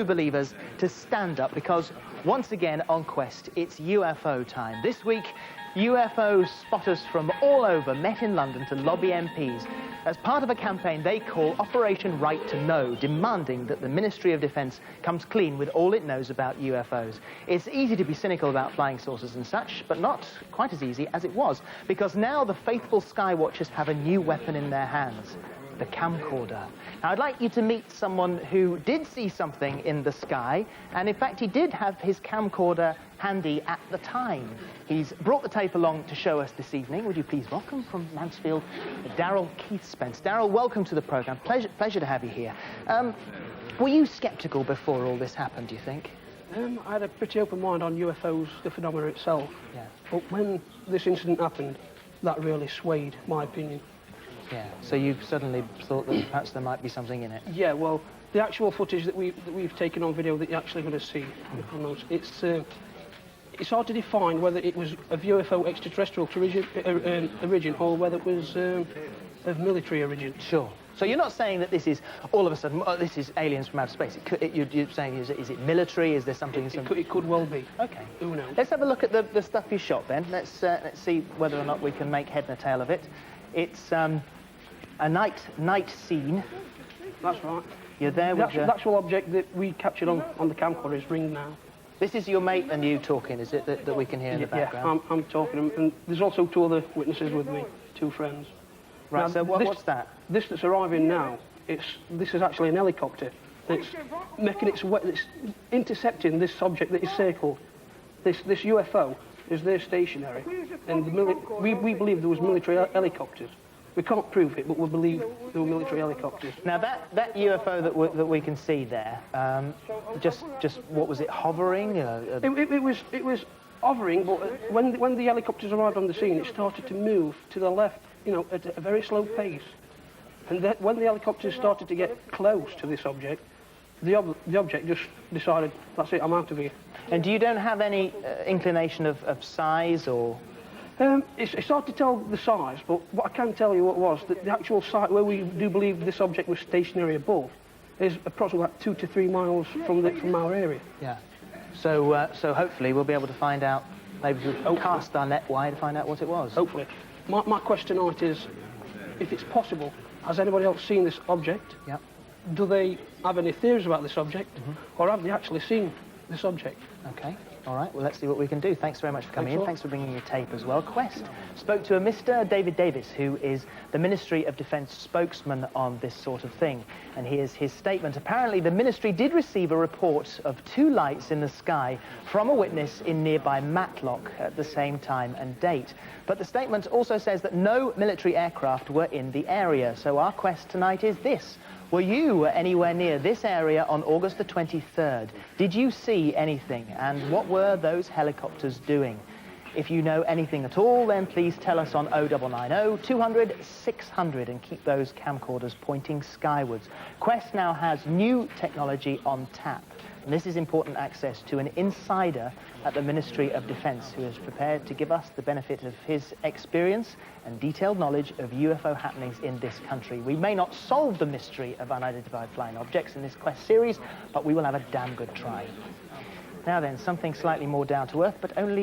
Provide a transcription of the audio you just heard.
Believers to stand up, because once again on Quest it's UFO time. This week UFO spotters from all over met in London to lobby MPs as part of a campaign they call Operation Right to Know, demanding that the Ministry of Defence comes clean with all it knows about UFOs. It's easy to be cynical about flying saucers and such, but not quite as easy as it was, because now the faithful skywatchers have a new weapon in their hands: the camcorder. Now, I'd like you to meet someone who did see something in the sky, and in fact he did have his camcorder handy at the time. He's brought the tape along to show us this evening. Would you please welcome from Mansfield, Darryl Keith-Spence. Darryl, welcome to the programme. Pleasure to have you here. Were you sceptical before all this happened, do you think? I had a pretty open mind on UFOs, the phenomena itself. Yeah. But when this incident happened, that really swayed my opinion. Yeah, so you suddenly thought that perhaps there might be something in it? Yeah, well, the actual footage that we've taken on video that you're actually going to see, it's hard to define whether it was a UFO extraterrestrial origin or whether it was of military origin. Sure. So you're not saying that this is all of a sudden, this is aliens from outer space. You're saying, is it military? Is there something? It could well be. Okay. Who knows? Let's have a look at the stuff you shot then. Let's see whether or not we can make head and tail of it. It's a night scene. That's right. You're there with the actual object that we captured on the camcorder is ringed now. This is your mate and you talking, is it, that we can hear in the background? Yeah, I'm talking, and there's also two other witnesses with me, two friends. Right, now, so what's that? This that's arriving now, this is actually an helicopter that's making its way, that's intercepting this object that is circled. This UFO is there stationary, and we believe there was military helicopters. We can't prove it, but we believe there were military helicopters. Now, that UFO that we can see there, just what was it, hovering? It was hovering, but when the helicopters arrived on the scene, it started to move to the left, you know, at a very slow pace. And when the helicopters started to get close to this object, the object just decided, that's it, I'm out of here. And you don't have any inclination of size or...? It's hard to tell the size, but what I can tell you was that the actual site where we do believe this object was stationary above is approximately like 2 to 3 miles from our area. Yeah. So hopefully we'll be able to find out, maybe we'll cast our net wide to find out what it was. Hopefully. My question tonight is, if it's possible, has anybody else seen this object? Yeah. Do they have any theories about this object, or have they actually seen this object? Okay. All right, well, let's see what we can do. Thanks very much for coming in. Thanks for bringing your tape as well. Quest spoke to a Mr. David Davis, who is the Ministry of Defence spokesman on this sort of thing. And here's his statement. Apparently, the Ministry did receive a report of 2 lights in the sky from a witness in nearby Matlock at the same time and date. But the statement also says that no military aircraft were in the area. So our quest tonight is this. Were you anywhere near this area on August the 23rd? Did you see anything? And what were those helicopters doing? If you know anything at all, then please tell us on 0990 200 600 and keep those camcorders pointing skywards. Quest now has new technology on tap. And this is important access to an insider at the Ministry of Defence who is prepared to give us the benefit of his experience and detailed knowledge of UFO happenings in this country. We may not solve the mystery of unidentified flying objects in this Quest series, but we will have a damn good try. Now then, something slightly more down to earth, but only